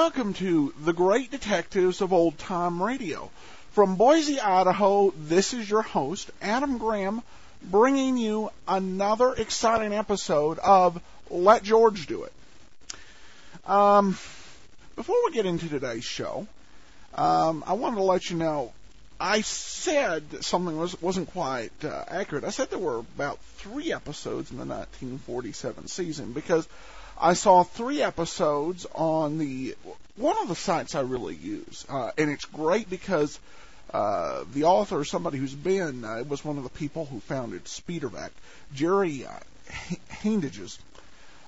welcome to the Great Detectives of Old Time Radio. From Boise, Idaho, this is your host, Adam Graham, bringing you another exciting episode of Let George Do It. Before we get into today's show, I wanted to let you know, I said something wasn't quite accurate. I said there were about 3 episodes in the 1947 season because I saw 3 episodes on one of the sites I really use, and it's great because the author, somebody who's been, was one of the people who founded Speedervac, Jerry Handages.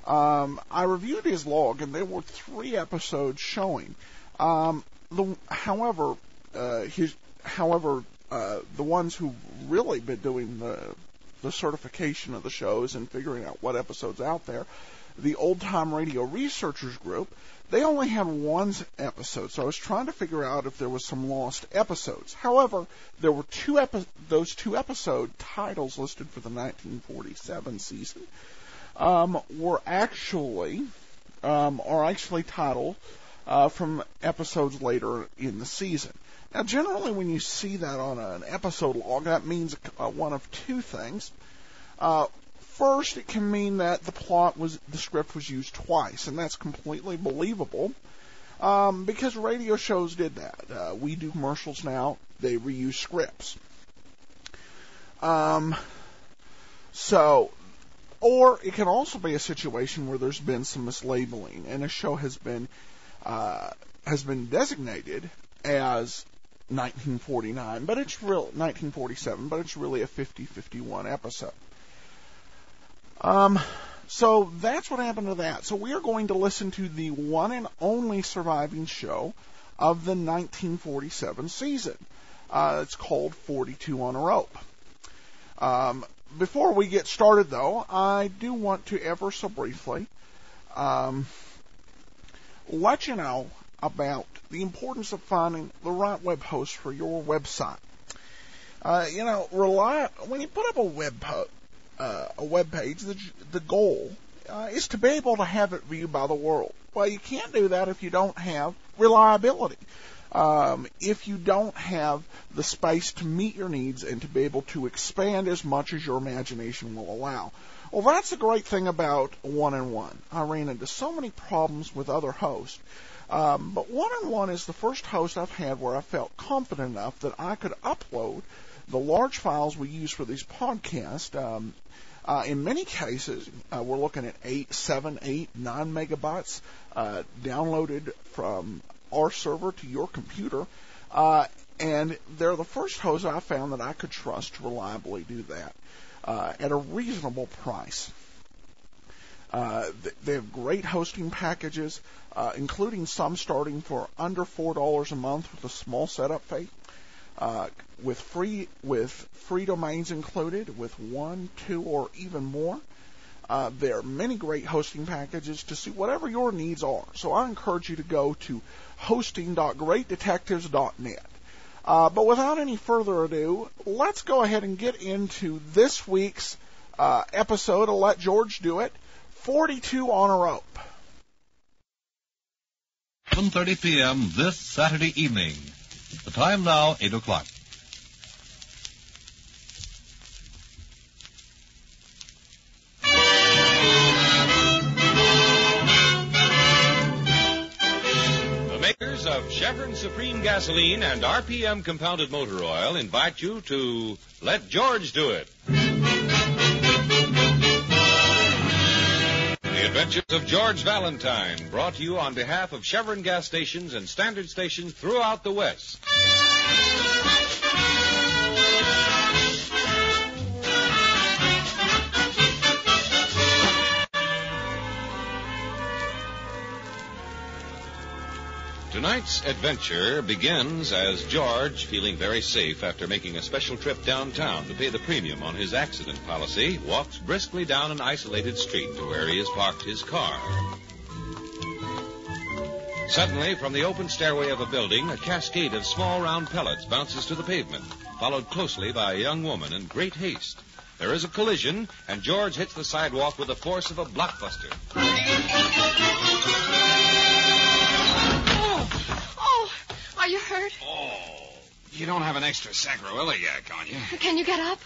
I reviewed his log, and there were 3 episodes showing. However, the ones who really been doing the certification of the shows and figuring out what episodes out there, the Old Time Radio Researchers Group, they only had 1 episode, so I was trying to figure out if there was some lost episodes. However, there were those 2 episode titles listed for the 1947 season are actually titled from episodes later in the season. Now, generally, when you see that on an episode log, that means one of 2 things. First, it can mean that the script was used twice, and that's completely believable, because radio shows did that. We do commercials now; they reuse scripts. Or it can also be a situation where there's been some mislabeling, and a show has been designated as 1947, but it's really a 50-51 episode. So that's what happened to that. So we are going to listen to the one and only surviving show of the 1947 season. It's called 42 on a Rope. Before we get started, though, I do want to ever so briefly let you know about the importance of finding the right web host for your website. When you put up a web page, the goal is to be able to have it viewed by the world. Well, you can't do that if you don't have reliability. If you don't have the space to meet your needs and to be able to expand as much as your imagination will allow. Well, that's the great thing about one-on-one. I ran into so many problems with other hosts, but one-on-one is the first host I've had where I felt confident enough that I could upload the large files we use for these podcasts. In many cases, we're looking at 8, 7, 8, 9 megabytes downloaded from our server to your computer, and they're the first host I found that I could trust to reliably do that at a reasonable price. They have great hosting packages, including some starting for under $4 a month with a small setup fee, with free domains included, with 1, 2, or even more. There are many great hosting packages to suit whatever your needs are. So I encourage you to go to hosting.greatdetectives.net. But without any further ado, let's go ahead and get into this week's episode of Let George Do It, 42 on a Rope. 7:30 p.m. this Saturday evening. The time now, 8 o'clock. Makers of Chevron Supreme Gasoline and RPM Compounded Motor Oil invite you to Let George Do It. The Adventures of George Valentine, brought to you on behalf of Chevron gas stations and standard stations throughout the West. Tonight's adventure begins as George, feeling very safe after making a special trip downtown to pay the premium on his accident policy, walks briskly down an isolated street to where he has parked his car. Suddenly, from the open stairway of a building, a cascade of small round pellets bounces to the pavement, followed closely by a young woman in great haste. There is a collision, and George hits the sidewalk with the force of a blockbuster. Are you hurt? Oh, you don't have an extra sacroiliac on you. Can you get up?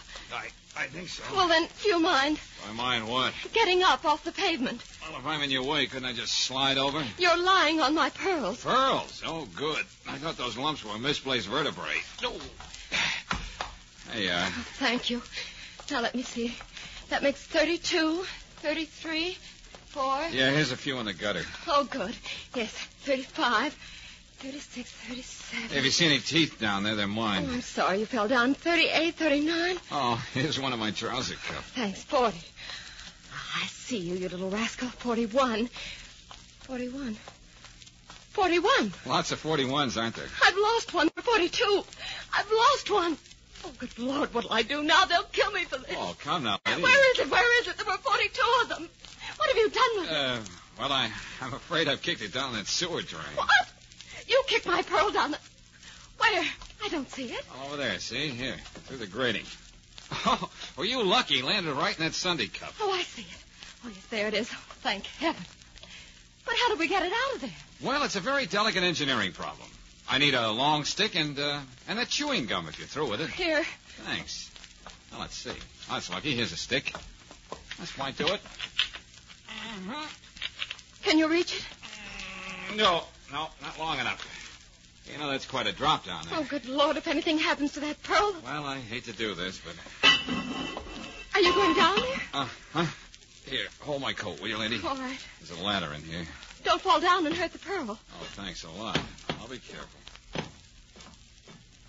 I think so. Well, then, do you mind? I mind what? Getting up off the pavement. Well, if I'm in your way, couldn't I just slide over? You're lying on my pearls. Pearls? Oh, good. I thought those lumps were misplaced vertebrae. No. There you are. Oh, thank you. Now, let me see. That makes 32, 33, 4. Yeah, here's a few in the gutter. Oh, good. Yes, 35, 36, 37. Hey, if you see any teeth down there, they're mine. Oh, I'm sorry you fell down. 38, 39. Oh, here's one of my trouser cuffs. Thanks, 40. I see you, you little rascal. 41. 41. 41. Lots of 41s, aren't there? I've lost one. 42. I've lost one. Oh, good Lord, what'll I do now? They'll kill me for this. Oh, come now, lady. Where is it? Where is it? There were 42 of them. What have you done with it? Well, I'm afraid I've kicked it down that sewer drain. What? You kicked my pearl down the... Where? I don't see it. Over there, see? Here, through the grating. Oh, were you lucky? Landed right in that Sunday cup. Oh, I see it. Oh, yes, there it is. Oh, thank heaven. But how did we get it out of there? Well, it's a very delicate engineering problem. I need a long stick and that chewing gum if you're through with it. Here. Thanks. Now, let's see. Oh, that's lucky. Here's a stick. That's might do it. Uh-huh. Can you reach it? No, not long enough. You know, that's quite a drop down there. Oh, good Lord, if anything happens to that pearl... Well, I hate to do this, but... Are you going down there? Huh? Here, hold my coat, will you, lady? All right. There's a ladder in here. Don't fall down and hurt the pearl. Oh, thanks a lot. I'll be careful.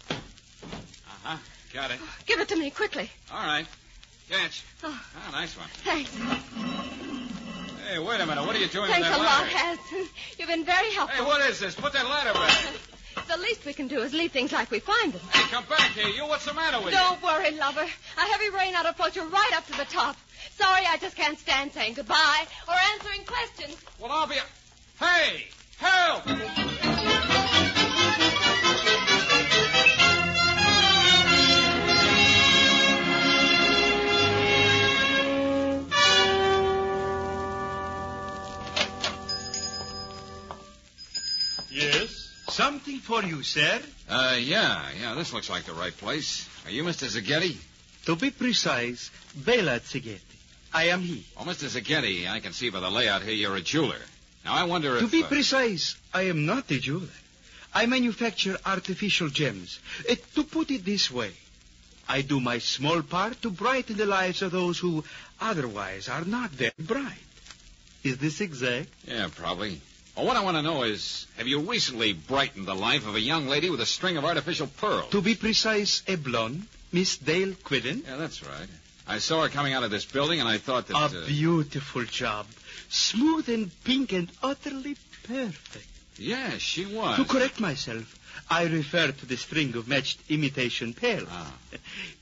Uh-huh. Got it. Oh, give it to me, quickly. All right. Catch. Oh, nice one. thanks. Hey, wait a minute. What are you doing Thanks with that a lot, ladder? Hanson. You've been very helpful. Hey, what is this? Put that ladder back. The least we can do is leave things like we find them. Hey, come back here. You, what's the matter with you? Don't worry, lover. A heavy rain ought to float you right up to the top. Sorry, I just can't stand saying goodbye or answering questions. Well, I'll be... Hey! Help! Yes? Something for you, sir? Yeah, this looks like the right place. Are you Mr. Zaghetti? To be precise, Bela Zaghetti. I am he. Oh, Mr. Zaghetti, I can see by the layout here you're a jeweler. Now, I wonder if... To be precise, I am not a jeweler. I manufacture artificial gems. To put it this way, I do my small part to brighten the lives of those who otherwise are not very bright. Is this exact? Yeah, probably. Well, what I want to know is, have you recently brightened the life of a young lady with a string of artificial pearls? To be precise, a blonde, Miss Dale Quidden. Yeah, that's right. I saw her coming out of this building, and I thought that... A beautiful job. Smooth and pink and utterly perfect. Yeah, she was. To correct myself, I refer to the string of matched imitation pearls.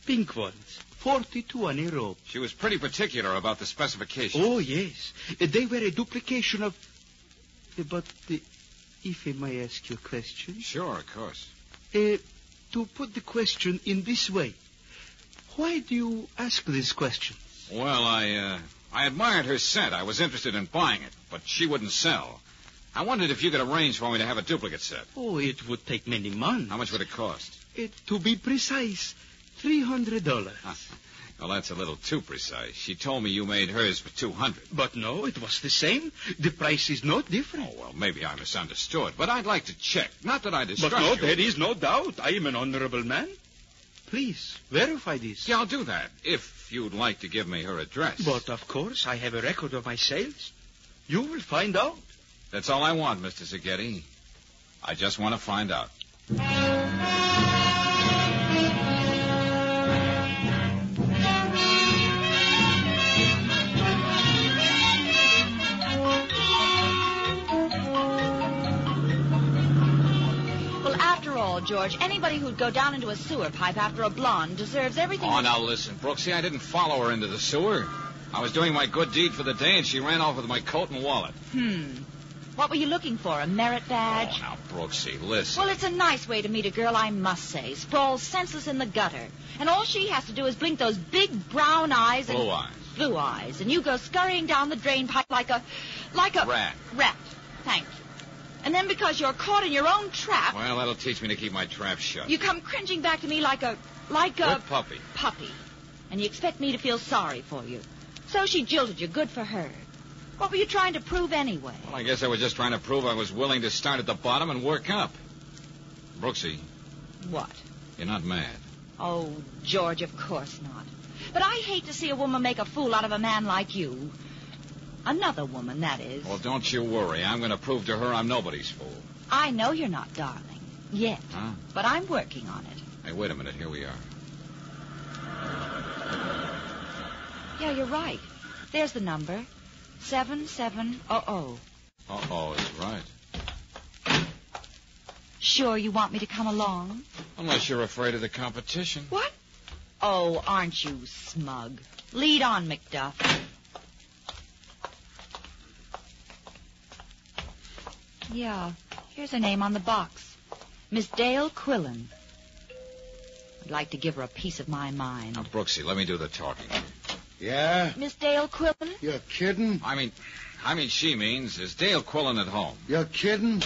Pink ones. 42 on a rope. She was pretty particular about the specifications. Oh, yes. They were a duplication of... But if I may ask you a question? Sure, of course. To put the question in this way, why do you ask this question? Well, I admired her set. I was interested in buying it, but she wouldn't sell. I wondered if you could arrange for me to have a duplicate set. Oh, it would take many months. How much would it cost? To be precise, $300. Well, that's a little too precise. She told me you made hers for $200. But no, it was the same. The price is not different. Oh, well, maybe I misunderstood. But I'd like to check. Not that I distrust you. But no, you. there is no doubt. I am an honorable man. Please, verify this. Yeah, I'll do that, if you'd like to give me her address. But, of course, I have a record of my sales. You will find out. That's all I want, Mr. Zaghetti. I just want to find out. George, anybody who'd go down into a sewer pipe after a blonde deserves everything... Oh, now listen, Brooksy, I didn't follow her into the sewer. I was doing my good deed for the day, and she ran off with my coat and wallet. What were you looking for, a merit badge? Oh, now, Brooksy, listen. Well, it's a nice way to meet a girl, I must say. Sprawls senseless in the gutter. And all she has to do is blink those big brown eyes and... Blue eyes. Blue eyes. And you go scurrying down the drain pipe like a... Rat. Rat. Thank you. And then because you're caught in your own trap, Well, that'll teach me to keep my trap shut. you come cringing back to me like a Good puppy. puppy. And you expect me to feel sorry for you. So she jilted you. Good for her. What were you trying to prove anyway? Well, I guess I was just trying to prove I was willing to start at the bottom and work up. Brooksy, What? you're not mad. Oh, George, of course not. But I hate to see a woman make a fool out of a man like you. Another woman, that is. Well, don't you worry. I'm going to prove to her I'm nobody's fool. I know you're not, darling. Yet. Huh? But I'm working on it. Hey, wait a minute. Here we are. Yeah, you're right. There's the number. 7700. Uh-oh, is right. Sure you want me to come along? Unless you're afraid of the competition. What? Oh, aren't you smug? Lead on, McDuff. Yeah, here's her name on the box. Miss Dale Quillen. I'd like to give her a piece of my mind. Now, Brooksy, let me do the talking. Yeah? Miss Dale Quillen? You're kidding? I mean, she means, is Dale Quillen at home? You're kidding?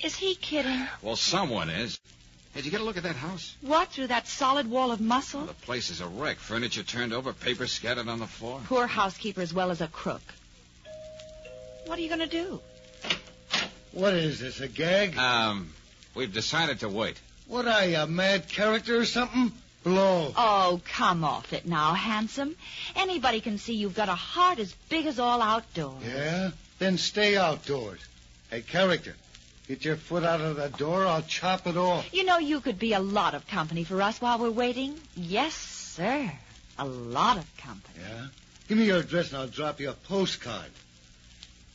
Is he kidding? Well, someone is. Hey, did you get a look at that house? What, through that solid wall of muscle? Well, the place is a wreck. Furniture turned over, paper scattered on the floor. Poor housekeeper as well as a crook. What are you going to do? What is this, a gag? We've decided to wait. What are you, a mad character or something? Blow. Oh, come off it now, handsome. Anybody can see you've got a heart as big as all outdoors. Yeah? Then stay outdoors. Hey, character, get your foot out of the door, I'll chop it off. You know, you could be a lot of company for us while we're waiting. Yes, sir. A lot of company. Yeah? Give me your address and I'll drop you a postcard.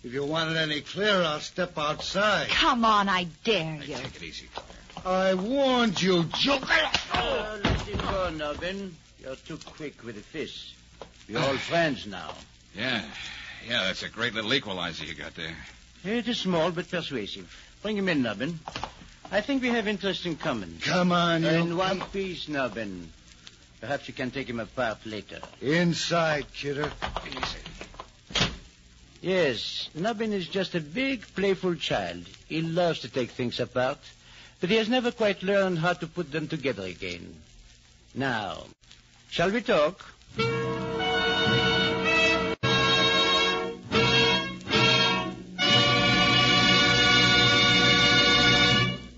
If you want it any clearer, I'll step outside. Come on, I dare Hey, you. take it easy, Claire. I warned you, joker. Let it go, Nubbin. You're too quick with the fish. We're all friends now. Yeah, that's a great little equalizer you got there. It is small but persuasive. Bring him in, Nubbin. I think we have interest in common. Come on, you. In one piece, Nubbin. Perhaps you can take him apart later. Inside, kidder. Easy. Yes, Nubbin is just a big, playful child. He loves to take things apart, but he has never quite learned how to put them together again. Now, shall we talk?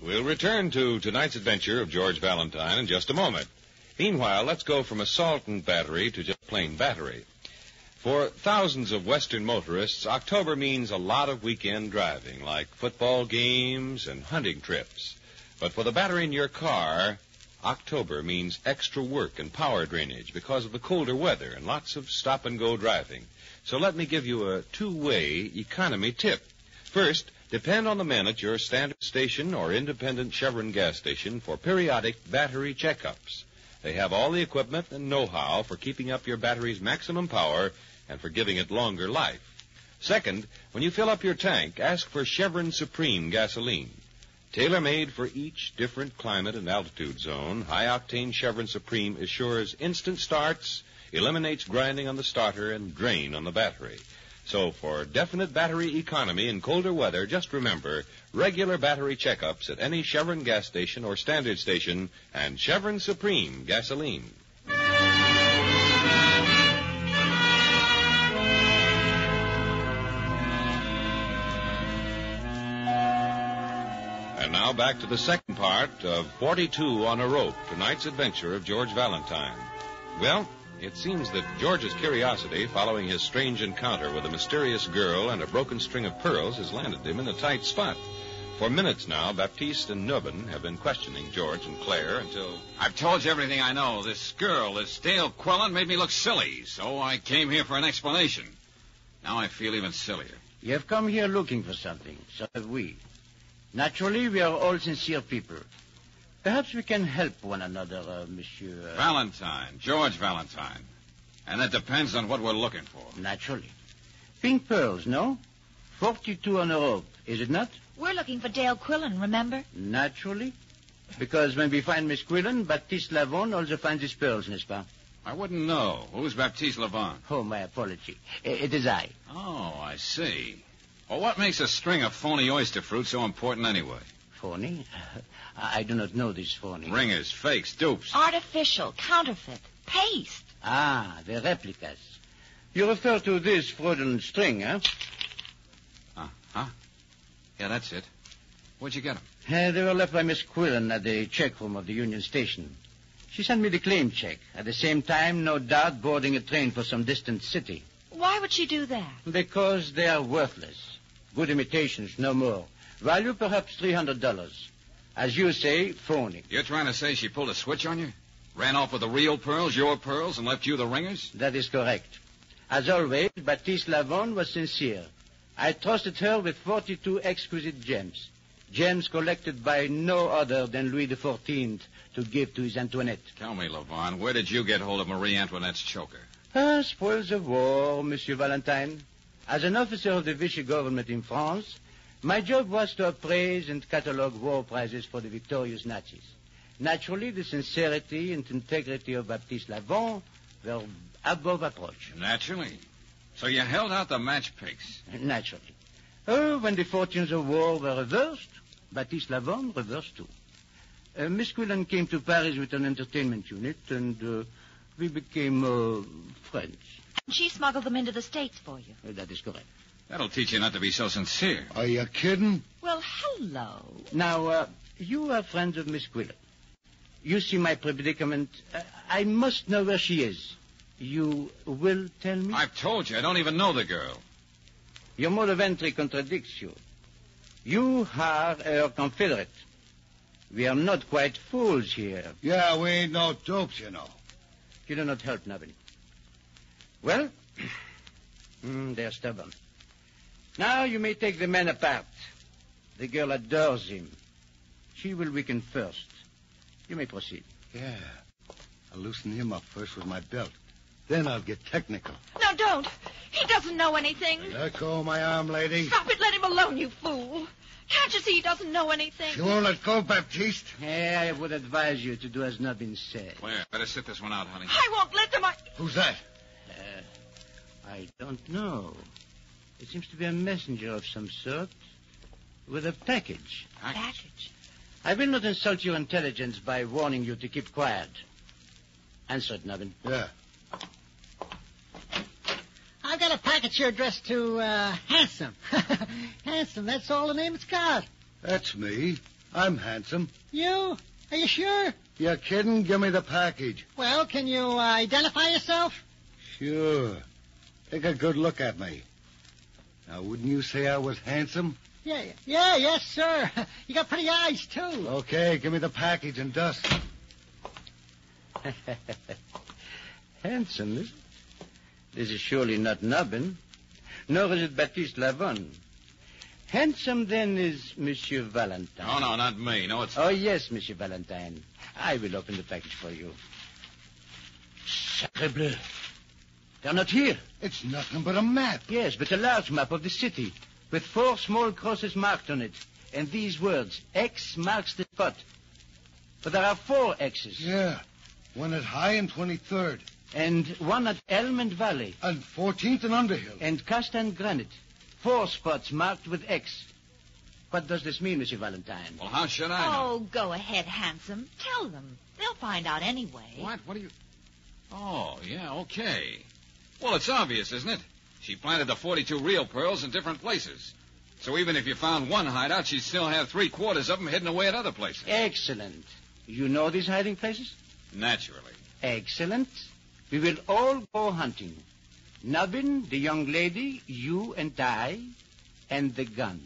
We'll return to tonight's adventure of George Valentine in just a moment. Meanwhile, let's go from assault and battery to just plain battery. For thousands of Western motorists, October means a lot of weekend driving, like football games and hunting trips. But for the battery in your car, October means extra work and power drainage because of the colder weather and lots of stop-and-go driving. So let me give you a two-way economy tip. First, depend on the men at your standard station or independent Chevron gas station for periodic battery checkups. They have all the equipment and know-how for keeping up your battery's maximum power and for giving it longer life. Second, when you fill up your tank, ask for Chevron Supreme gasoline. Tailor-made for each different climate and altitude zone, high-octane Chevron Supreme assures instant starts, eliminates grinding on the starter, and drain on the battery. So for definite battery economy in colder weather, just remember regular battery checkups at any Chevron gas station or standard station and Chevron Supreme gasoline. And now back to the second part of 42 on a Rope, tonight's adventure of George Valentine. Well, it seems that George's curiosity following his strange encounter with a mysterious girl and a broken string of pearls has landed him in a tight spot. For minutes now, Baptiste and Nubbin have been questioning George and Claire until... I've told you everything I know. This girl, this Dale Quillen, made me look silly, so I came here for an explanation. Now I feel even sillier. You have come here looking for something. So have we. Naturally, we are all sincere people. Perhaps we can help one another, Monsieur... Valentine, George Valentine. And that depends on what we're looking for. Naturally. Pink pearls, no? 42 on a rope, is it not? We're looking for Dale Quillen, remember? Naturally. Because when we find Miss Quillen, Baptiste Lavon also finds his pearls, n'est-ce pas? I wouldn't know. Who's Baptiste Lavon? Oh, my apology. It is I. Oh, I see. Well, what makes a string of phony oyster fruit so important anyway? Phony? I do not know this phony. Ringers, fakes, dupes. Artificial, counterfeit, paste. Ah, the replicas. You refer to this fraudulent string, huh? Huh? Yeah, that's it. Where'd you get them? They were left by Miss Quillen at the check room of the Union Station. She sent me the claim check. At the same time, no doubt, boarding a train for some distant city. Why would she do that? Because they are worthless. Good imitations, no more. Value perhaps $300. As you say, phony. You're trying to say she pulled a switch on you? Ran off with the real pearls, your pearls, and left you the ringers? That is correct. As always, Baptiste Lavon was sincere. I trusted her with 42 exquisite gems. Gems collected by no other than Louis XIV to give to his Antoinette. Tell me, Lavon, where did you get hold of Marie Antoinette's choker? Spoils of war, Monsieur Valentine. As an officer of the Vichy government in France, my job was to appraise and catalogue war prizes for the victorious Nazis. Naturally, the sincerity and integrity of Baptiste Lavon were above approach. Naturally. So you held out the match picks? Naturally. When the fortunes of war were reversed, Baptiste Lavon reversed too. Miss Quillen came to Paris with an entertainment unit, and we became friends. She smuggled them into the States for you. That is correct. That'll teach you not to be so sincere. Are you kidding? Well, hello. Now, you are friends of Miss Quillen. You see my predicament. I must know where she is. You will tell me? I've told you, I don't even know the girl. Your mode of entry contradicts you. You are her confederate. We are not quite fools here. Yeah, we ain't no dopes, you know. You do not help, Nabin. Well, they're stubborn. Now you may take the man apart. The girl adores him. She will weaken first. You may proceed. Yeah. I'll loosen him up first with my belt. Then I'll get technical. No, don't. He doesn't know anything. Let go of my arm, lady. Stop it. Let him alone, you fool. Can't you see he doesn't know anything? You won't let go, Baptiste? I would advise you to do as Nabin said. Claire, better sit this one out, honey. I won't let them. Who's that? I don't know. It seems to be a messenger of some sort with a package. Package? I will not insult your intelligence by warning you to keep quiet. Answer it, Nabin. Yeah. I've got a package here addressed to Handsome. Handsome, that's all the name it's got. That's me. I'm handsome. You? Are you sure? You kidding? Give me the package. Well, can you identify yourself? Sure. Take a good look at me. Now, wouldn't you say I was handsome? Yes, sir. You got pretty eyes, too. Okay, give me the package and dust. Handsome, isn't it? This is surely not Nabin, nor is it Baptiste Lavon. Handsome, then, is Monsieur Valentine. Oh, no, not me. No, it's... Oh, yes, Monsieur Valentine. I will open the package for you. Sacre bleu. They're not here. It's nothing but a map. Yes, but a large map of the city, with 4 small crosses marked on it, and these words, X marks the spot. But there are 4 X's. Yeah, one at High and 23rd. And one at Elm and Valley. And 14th and Underhill. And Cast and Granite. 4 spots marked with X. What does this mean, Monsieur Valentine? Well, how should I know? Oh, go ahead, Handsome. Tell them. They'll find out anyway. What? What do you... Oh, yeah, okay. Well, it's obvious, isn't it? She planted the 42 real pearls in different places. So even if you found one hideout, she'd still have 3/4 of them hidden away at other places. Excellent. You know these hiding places? Naturally. Excellent. We will all go hunting. Nabin, the young lady, you and I, and the gun.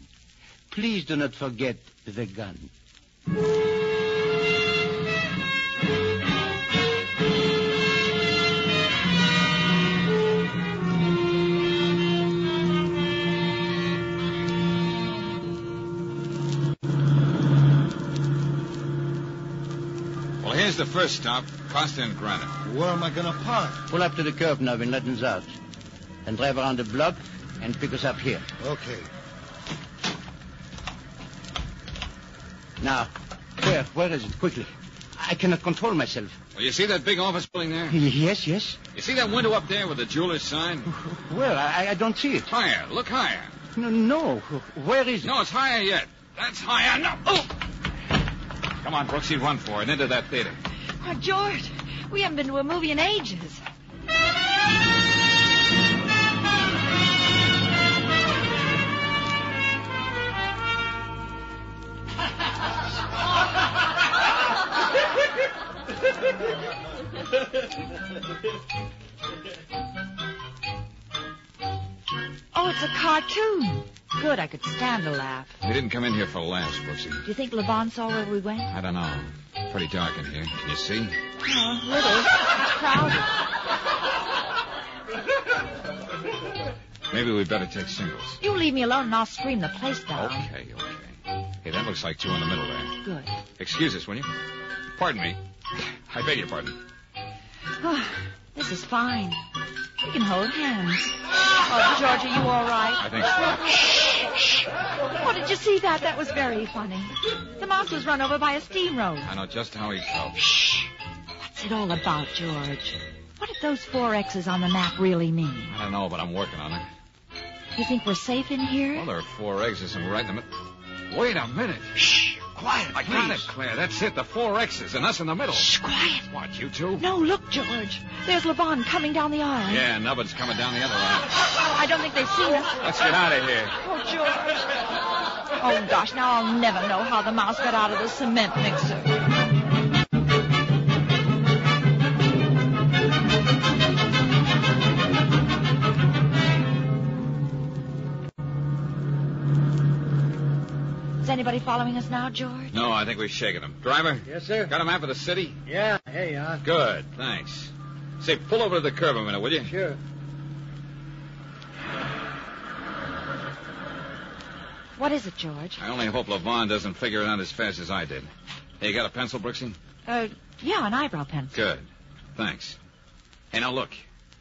Please do not forget the gun. Well, here's the first stop, Costa and Granite. Where am I going to park? Pull up to the curb, Nabin, let us out. And drive around the block and pick us up here. Okay. Now, where is it? Quickly. I cannot control myself. Well, you see that big office building there? Yes. You see that window up there with the jeweler's sign? Where? I don't see it. Higher. Look higher. No. Where is it? No, it's higher yet. That's higher. No. Oh! Come on, Brooksy, run for it. Into that theater. Oh, George, we haven't been to a movie in ages. Oh, it's a cartoon. Good, I could stand a laugh. We didn't come in here for laughs, Brooksy. Do you think Levon saw where we went? I don't know. Pretty dark in here. Can you see? Oh, a little. It's crowded. Maybe we'd better take singles. You leave me alone and I'll scream the place down. Okay. Hey, that looks like two in the middle there. Good. Excuse us, will you? Pardon me. I beg your pardon. Oh, this is fine. We can hold hands. Oh, George, are you all right? I think so. Oh, did you see that? That was very funny. The mouse was run over by a steamroller. I know just how he felt. Shh. What's it all about, George? What did those 4 X's on the map really mean? I don't know, but I'm working on it. You think we're safe in here? Well, there are 4 exits and we're right in the middle. Wait a minute. Shh. Quiet, I got it, Claire. That's it. The 4 X's and us in the middle. Shh, quiet. What, you two? No, look, George. There's Levon coming down the aisle. Yeah, Nubbin's coming down the other aisle. I don't think they've seen us. Let's get out of here. Oh, George. Oh, gosh, now I'll never know how the mouse got out of the cement mixer. Is anybody following us now, George? No, I think we've shaken them. Driver? Yes, sir. Got a map of the city? Yeah, here you are. Good, thanks. Say, pull over to the curb a minute, will you? Sure. What is it, George? I only hope Levon doesn't figure it out as fast as I did. Hey, you got a pencil, Brooksy? Yeah, an eyebrow pencil. Good. Thanks. Hey, now look.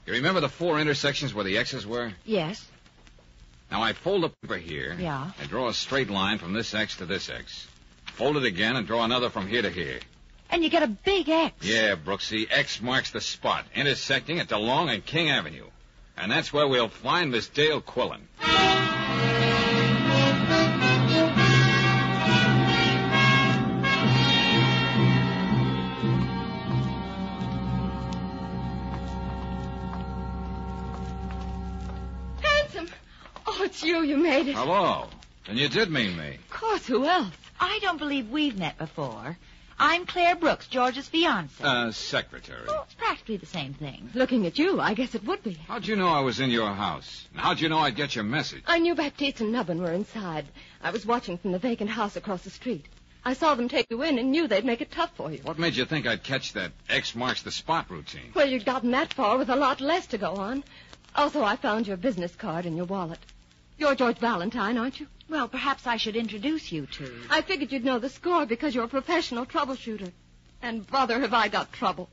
You remember the 4 intersections where the X's were? Yes. Now, I fold the paper here. Yeah. And draw a straight line from this X to this X. Fold it again and draw another from here to here. And you get a big X. Yeah, Brooksy. X marks the spot, intersecting at DeLong and King Avenue. And that's where we'll find Miss Dale Quillen. Oh, it's you. You made it. Hello. And you did mean me. Of course. Who else? I don't believe we've met before. I'm Claire Brooks, George's fiancée. Secretary. Oh, it's practically the same thing. Looking at you, I guess it would be. How'd you know I was in your house? And how'd you know I'd get your message? I knew Baptiste and Nubbin were inside. I was watching from the vacant house across the street. I saw them take you in and knew they'd make it tough for you. What made you think I'd catch that X marks the spot routine? Well, you'd gotten that far with a lot less to go on. Also, I found your business card in your wallet. You're George Valentine, aren't you? Well, perhaps I should introduce you two. I figured you'd know the score because you're a professional troubleshooter. And, brother, have I got trouble.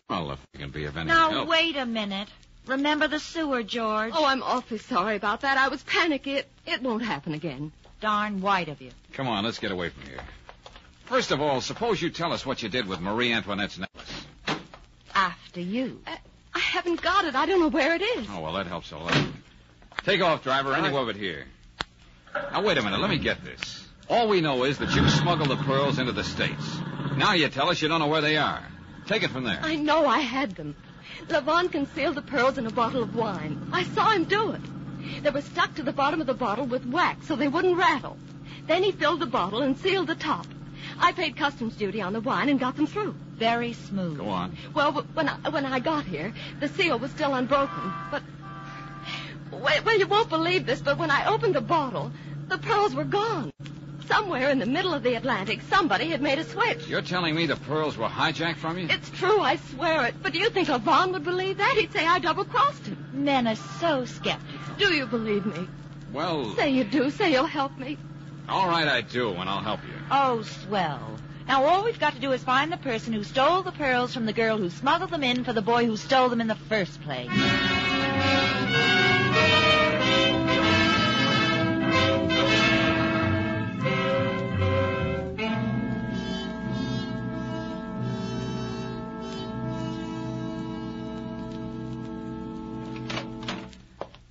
Well, if you can be of any Now, help. wait a minute. Remember the sewer, George. Oh, I'm awfully sorry about that. I was panicky. It won't happen again. Darn white of you. Come on, let's get away from here. First of all, suppose you tell us what you did with Marie Antoinette's necklace. After you. I haven't got it. I don't know where it is. Oh, well, that helps a lot. Take off, driver, anywhere but here. Now, wait a minute. Let me get this. All we know is that you smuggled the pearls into the States. Now you tell us you don't know where they are. Take it from there. I know I had them. Levon concealed the pearls in a bottle of wine. I saw him do it. They were stuck to the bottom of the bottle with wax so they wouldn't rattle. Then he filled the bottle and sealed the top. I paid customs duty on the wine and got them through. Very smooth. Go on. Well, when I got here, the seal was still unbroken. But, well, you won't believe this, but when I opened the bottle, the pearls were gone. Somewhere in the middle of the Atlantic, somebody had made a switch. You're telling me the pearls were hijacked from you? It's true, I swear it. But do you think Levon would believe that? He'd say I double-crossed him. Men are so skeptical. Do you believe me? Well... Say you do. Say you'll help me. All right, I do, and I'll help you. Oh, swell. Now, all we've got to do is find the person who stole the pearls from the girl who smuggled them in for the boy who stole them in the first place.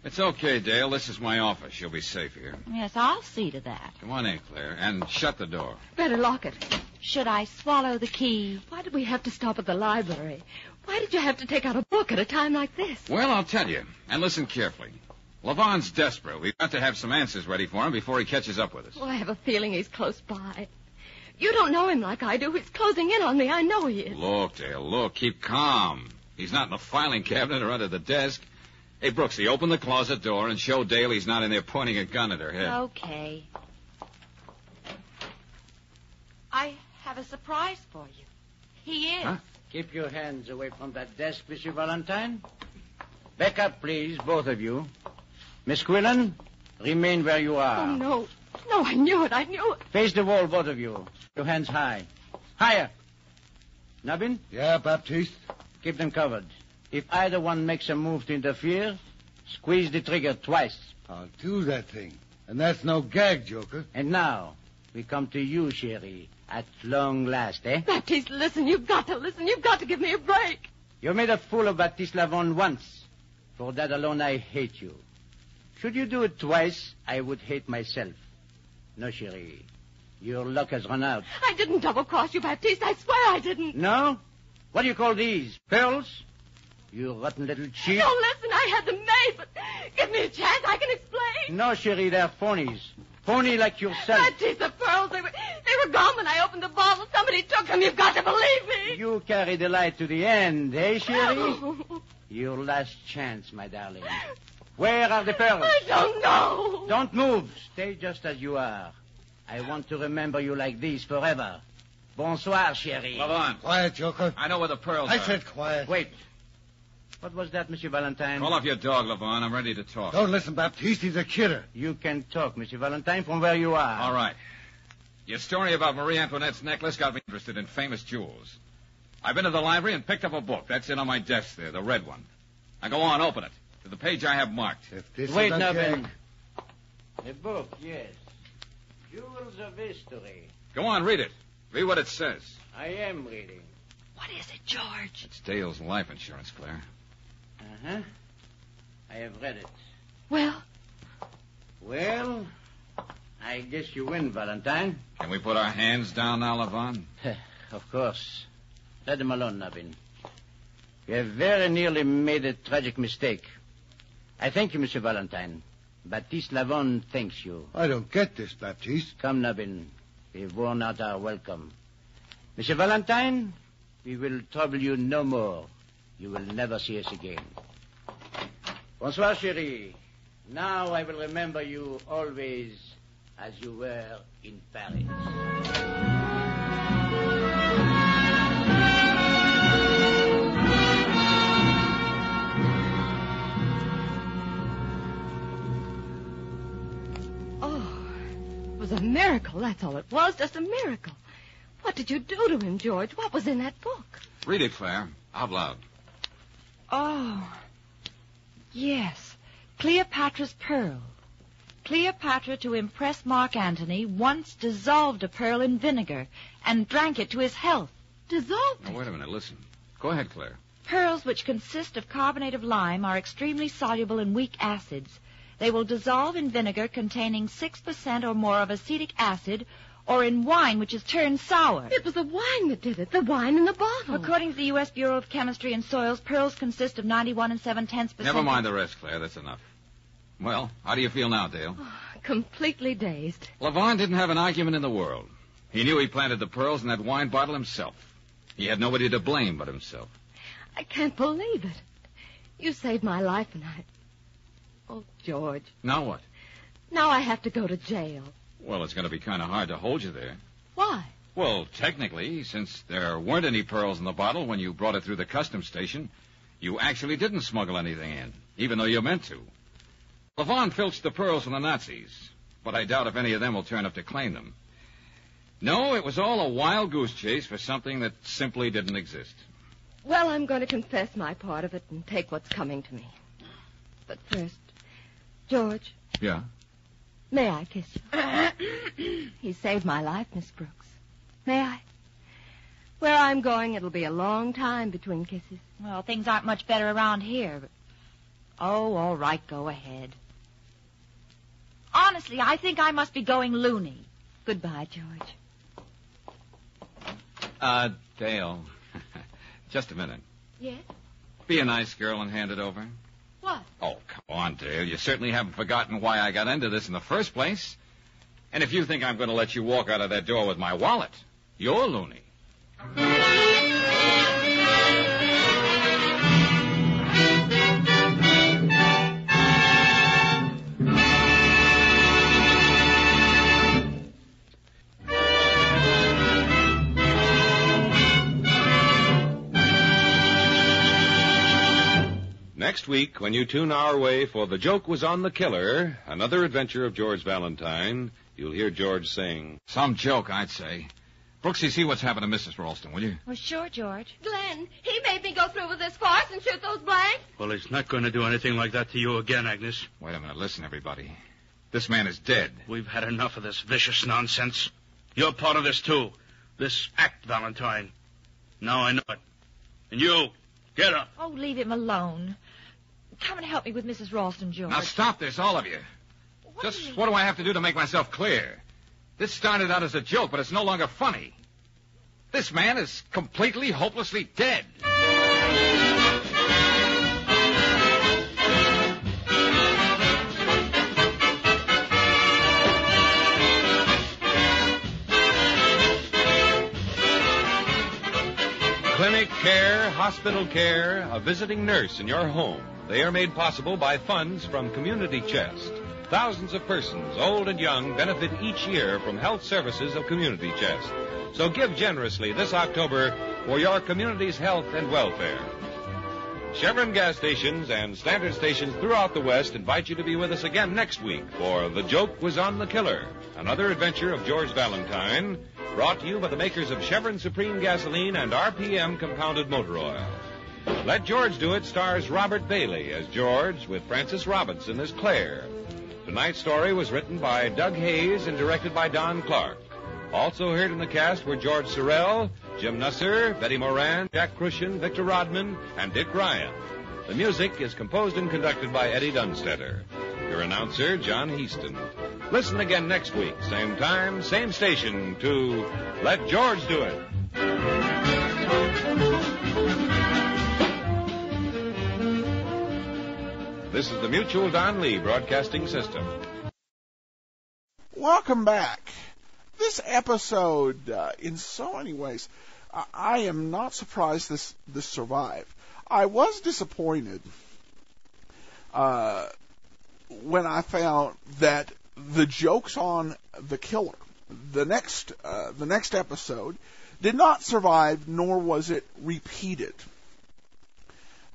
It's okay, Dale. This is my office. You'll be safe here. Yes, I'll see to that. Come on in, Claire, and shut the door. Better lock it. Should I swallow the key? Why did we have to stop at the library? Why did you have to take out a book at a time like this? Well, I'll tell you, and listen carefully. Lavon's desperate. We've got to have some answers ready for him before he catches up with us. Well, I have a feeling he's close by. You don't know him like I do. He's closing in on me. I know he is. Look, Dale, look. Keep calm. He's not in the filing cabinet or under the desk. Hey, Brooksy, open the closet door and show Dale he's not in there pointing a gun at her head. Okay. I have a surprise for you. He is. Huh? Keep your hands away from that desk, Monsieur Valentine. Back up, please, both of you. Miss Quillen, remain where you are. Oh, no. No, I knew it. Face the wall, both of you. Your hands high. Higher. Nubbin? Yeah, Baptiste? Keep them covered. If either one makes a move to interfere, squeeze the trigger twice. I'll do that thing. And that's no gag, Joker. And now, we come to you, Sherry. At long last, eh? Baptiste, listen. You've got to listen. You've got to give me a break. You made a fool of Baptiste Lavon once. For that alone, I hate you. Should you do it twice, I would hate myself. No, Sherry. Your luck has run out. I didn't double-cross you, Baptiste. I swear I didn't. No? What do you call these? Pearls? You rotten little cheat. No, listen. I had them made, but give me a chance. I can explain. No, Sherry, they're phonies. Phony like yourself. Baptiste, the pearls, they were gone when I opened the bottle. Somebody took them. You've got to believe me. You carry the light to the end, eh, Sherry? Oh. Your last chance, my darling. Where are the pearls? I don't know. Don't move. Stay just as you are. I want to remember you like this forever. Bonsoir, Sherry. Lavon, Quiet, Joker. I know where the pearls are. I said quiet. Wait. What was that, Monsieur Valentine? Call off your dog, Lavon. I'm ready to talk. Don't listen, Baptiste. He's a kidder. You can talk, Monsieur Valentine, from where you are. All right. Your story about Marie Antoinette's necklace got me interested in famous jewels. I've been to the library and picked up a book. That's it on my desk there, the red one. Now go on, open it. To the page I have marked. If this Wait, is a Nubbin. gag... The book, yes. Jewels of History. Go on, read it. Read what it says. I am reading. What is it, George? It's Dale's life insurance, Claire. Uh-huh. I have read it. Well, Well, I guess you win, Valentine. Can we put our hands down now, Lavon? Of course. Let them alone, Nubbin. You have very nearly made a tragic mistake. I thank you, Monsieur Valentine. Baptiste Lavon thanks you. I don't get this, Baptiste. Come, Nubbin. We've worn out our welcome. Monsieur Valentine, we will trouble you no more. You will never see us again. Bonsoir, chérie. Now I will remember you always as you were in Paris. It was a miracle, that's all it was, just a miracle. What did you do to him, George? What was in that book? Read it, Claire. Out loud. Oh, yes. Cleopatra's Pearl. Cleopatra, to impress Mark Antony, once dissolved a pearl in vinegar and drank it to his health. Dissolved Oh, it? wait a minute. Listen. Go ahead, Claire. Pearls which consist of carbonate of lime are extremely soluble in weak acids. They will dissolve in vinegar containing 6% or more of acetic acid, or in wine which is turned sour. It was the wine that did it, the wine in the bottle. According to the U.S. Bureau of Chemistry and Soils, pearls consist of 91 7/10%. Never mind the rest, Claire. That's enough. Well, how do you feel now, Dale? Completely dazed. Lavon didn't have an argument in the world. He knew he planted the pearls in that wine bottle himself. He had nobody to blame but himself. I can't believe it. You saved my life, and Oh, George. Now what? Now I have to go to jail. Well, it's going to be kind of hard to hold you there. Why? Well, technically, since there weren't any pearls in the bottle when you brought it through the customs station, you actually didn't smuggle anything in, even though you meant to. Lavon filched the pearls from the Nazis, but I doubt if any of them will turn up to claim them. No, it was all a wild goose chase for something that simply didn't exist. Well, I'm going to confess my part of it and take what's coming to me. But first, George. Yeah? May I kiss you? He saved my life, Miss Brooks. May I? Where I'm going, it'll be a long time between kisses. Well, things aren't much better around here. But... Oh, all right, go ahead. Honestly, I think I must be going loony. Goodbye, George. Dale. Just a minute. Yes? Be a nice girl and hand it over. What? Oh, come on, Dale. You certainly haven't forgotten why I got into this in the first place. And if you think I'm going to let you walk out of that door with my wallet, you're loony. Next week, when you tune our way for The Joke Was on the Killer, another adventure of George Valentine, you'll hear George sing. Some joke, I'd say. Brooksy, see what's happened to Mrs. Ralston, will you? Well, sure, George. Glenn, he made me go through with this farce and shoot those blanks. Well, he's not going to do anything like that to you again, Agnes. Wait a minute. Listen, everybody. This man is dead. We've had enough of this vicious nonsense. You're part of this, too. This act, Valentine. Now I know it. And you, get up. Oh, leave him alone. Come and help me with Mrs. Ralston, George. Now stop this, all of you. What do I have to do to make myself clear? This started out as a joke, but it's no longer funny. This man is completely, hopelessly dead. Clinic care, hospital care, a visiting nurse in your home. They are made possible by funds from Community Chest. Thousands of persons, old and young, benefit each year from health services of Community Chest. So give generously this October for your community's health and welfare. Chevron gas stations and standard stations throughout the West invite you to be with us again next week for The Joke Was on the Killer, another adventure of George Valentine, brought to you by the makers of Chevron Supreme Gasoline and RPM Compounded Motor Oil. Let George Do It stars Robert Bailey as George with Frances Robinson as Claire. Tonight's story was written by Doug Hayes and directed by Don Clark. Also heard in the cast were George Sorrell, Jim Nusser, Betty Moran, Jack Crucian, Victor Rodman, and Dick Ryan. The music is composed and conducted by Eddie Dunstetter. Your announcer, John Heaston. Listen again next week, same time, same station, to Let George Do It. This is the Mutual Don Lee Broadcasting System. Welcome back. This episode, in so many ways, I am not surprised this survived. I was disappointed when I found that the jokes on the killer, the next episode, did not survive, nor was it repeated.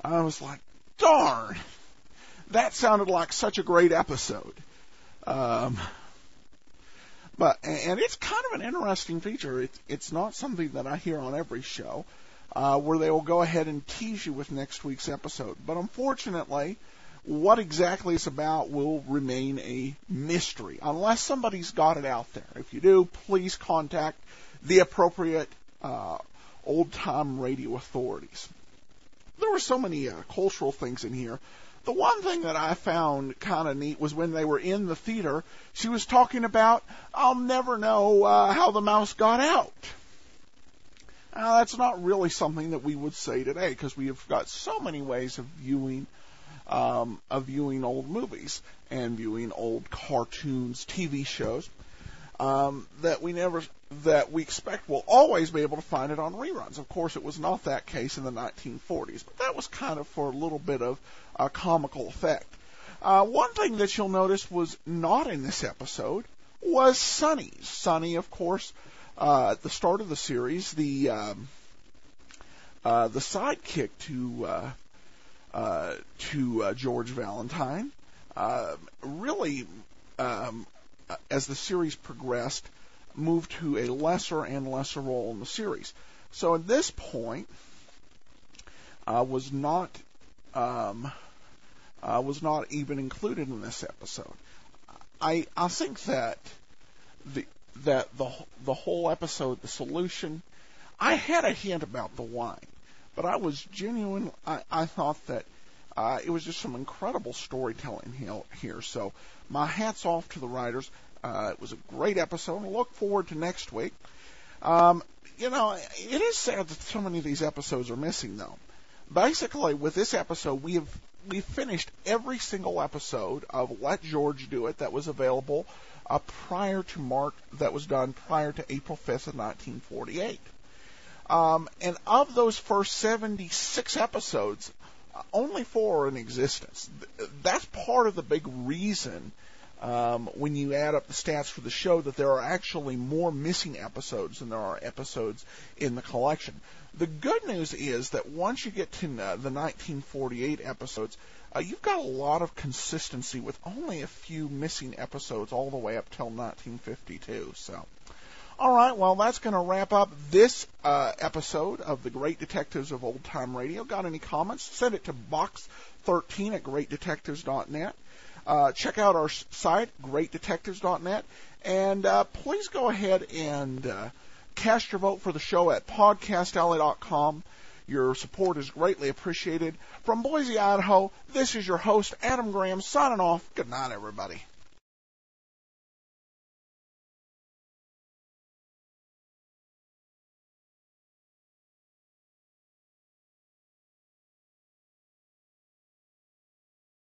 I was like, darn, that sounded like such a great episode. But it's kind of an interesting feature. It's not something that I hear on every show, where they will go ahead and tease you with next week's episode. But unfortunately, what exactly it's about will remain a mystery, unless somebody's got it out there. If you do, please contact the appropriate old-time radio authorities. There were so many cultural things in here. The one thing that I found kind of neat was when they were in the theater, she was talking about, I'll never know how the mouse got out. Now, that's not really something that we would say today, because we have got so many ways of viewing old movies and viewing old cartoons, TV shows, that we expect we'll always be able to find it on reruns. Of course, it was not that case in the 1940s, but that was kind of for a little bit of a comical effect. One thing that you'll notice was not in this episode was Sonny. Sonny, of course, at the start of the series, the sidekick to George Valentine, really, as the series progressed, moved to a lesser and lesser role in the series. So at this point, was not even included in this episode. I think that the whole episode, the solution, I had a hint about the wine, but I was genuine. I thought that It was just some incredible storytelling here. So my hat's off to the writers. It was a great episode. I look forward to next week. It is sad that so many of these episodes are missing, though. Basically, with this episode, we've finished every single episode of Let George Do It that was available prior to that was done prior to April 5th of 1948. And of those first 76 episodes, only 4 are in existence. That's part of the big reason, when you add up the stats for the show, that there are actually more missing episodes than there are episodes in the collection. The good news is that once you get to the 1948 episodes, you've got a lot of consistency with only a few missing episodes all the way up till 1952. So, all right, well, that's going to wrap up this episode of The Great Detectives of Old Time Radio. Got any comments? Send it to box13@greatdetectives.net. Check out our site, greatdetectives.net, and please go ahead and cast your vote for the show at podcastalley.com. Your support is greatly appreciated. From Boise, Idaho, this is your host, Adam Graham, signing off. Good night, everybody.